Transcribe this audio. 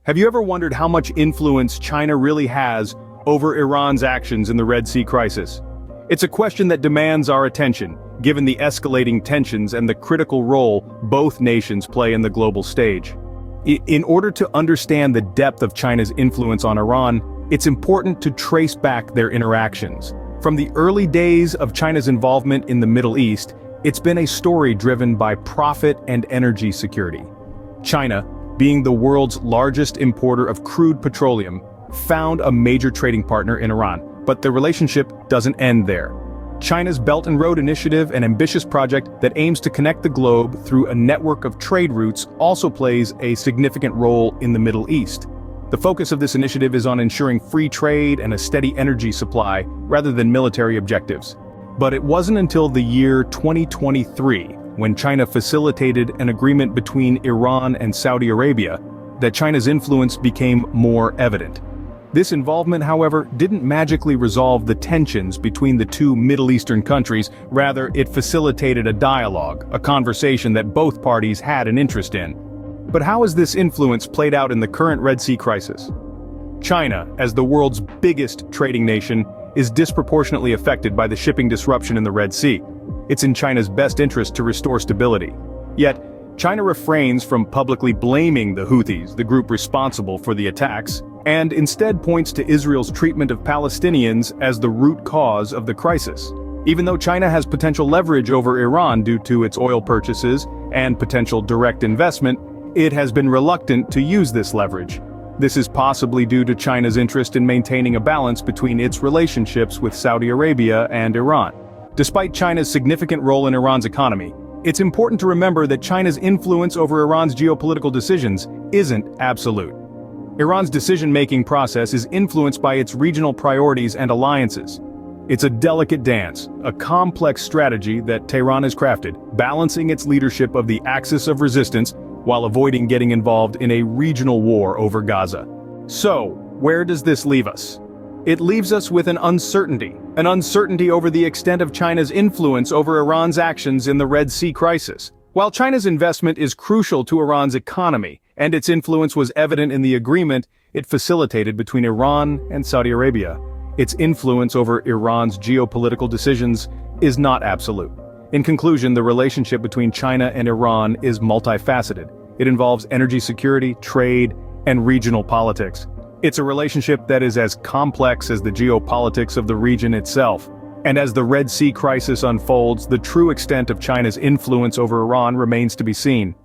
Have you ever wondered how much influence China really has over Iran's actions in the Red Sea crisis? It's a question that demands our attention, given the escalating tensions and the critical role both nations play in the global stage. In order to understand the depth of China's influence on Iran, it's important to trace back their interactions. From the early days of China's involvement in the Middle East, it's been a story driven by profit and energy security. China, being the world's largest importer of crude petroleum, found a major trading partner in Iran, but the relationship doesn't end there. China's Belt and Road Initiative, an ambitious project that aims to connect the globe through a network of trade routes, also plays a significant role in the Middle East. The focus of this initiative is on ensuring free trade and a steady energy supply, rather than military objectives. But it wasn't until the year 2023, when China facilitated an agreement between Iran and Saudi Arabia, that China's influence became more evident. This involvement, however, didn't magically resolve the tensions between the two Middle Eastern countries. Rather, it facilitated a dialogue, a conversation that both parties had an interest in. But how has this influence played out in the current Red Sea crisis? China, as the world's biggest trading nation, is disproportionately affected by the shipping disruption in the Red Sea. It's in China's best interest to restore stability. Yet, China refrains from publicly blaming the Houthis, the group responsible for the attacks, and instead points to Israel's treatment of Palestinians as the root cause of the crisis. Even though China has potential leverage over Iran due to its oil purchases and potential direct investment, it has been reluctant to use this leverage. This is possibly due to China's interest in maintaining a balance between its relationships with Saudi Arabia and Iran. Despite China's significant role in Iran's economy, it's important to remember that China's influence over Iran's geopolitical decisions isn't absolute. Iran's decision-making process is influenced by its regional priorities and alliances. It's a delicate dance, a complex strategy that Tehran has crafted, balancing its leadership of the axis of resistance while avoiding getting involved in a regional war over Gaza. So, where does this leave us? It leaves us with an uncertainty over the extent of China's influence over Iran's actions in the Red Sea crisis. While China's investment is crucial to Iran's economy, and its influence was evident in the agreement it facilitated between Iran and Saudi Arabia, its influence over Iran's geopolitical decisions is not absolute. In conclusion, the relationship between China and Iran is multifaceted. It involves energy security, trade, and regional politics. It's a relationship that is as complex as the geopolitics of the region itself. And as the Red Sea crisis unfolds, the true extent of China's influence over Iran remains to be seen.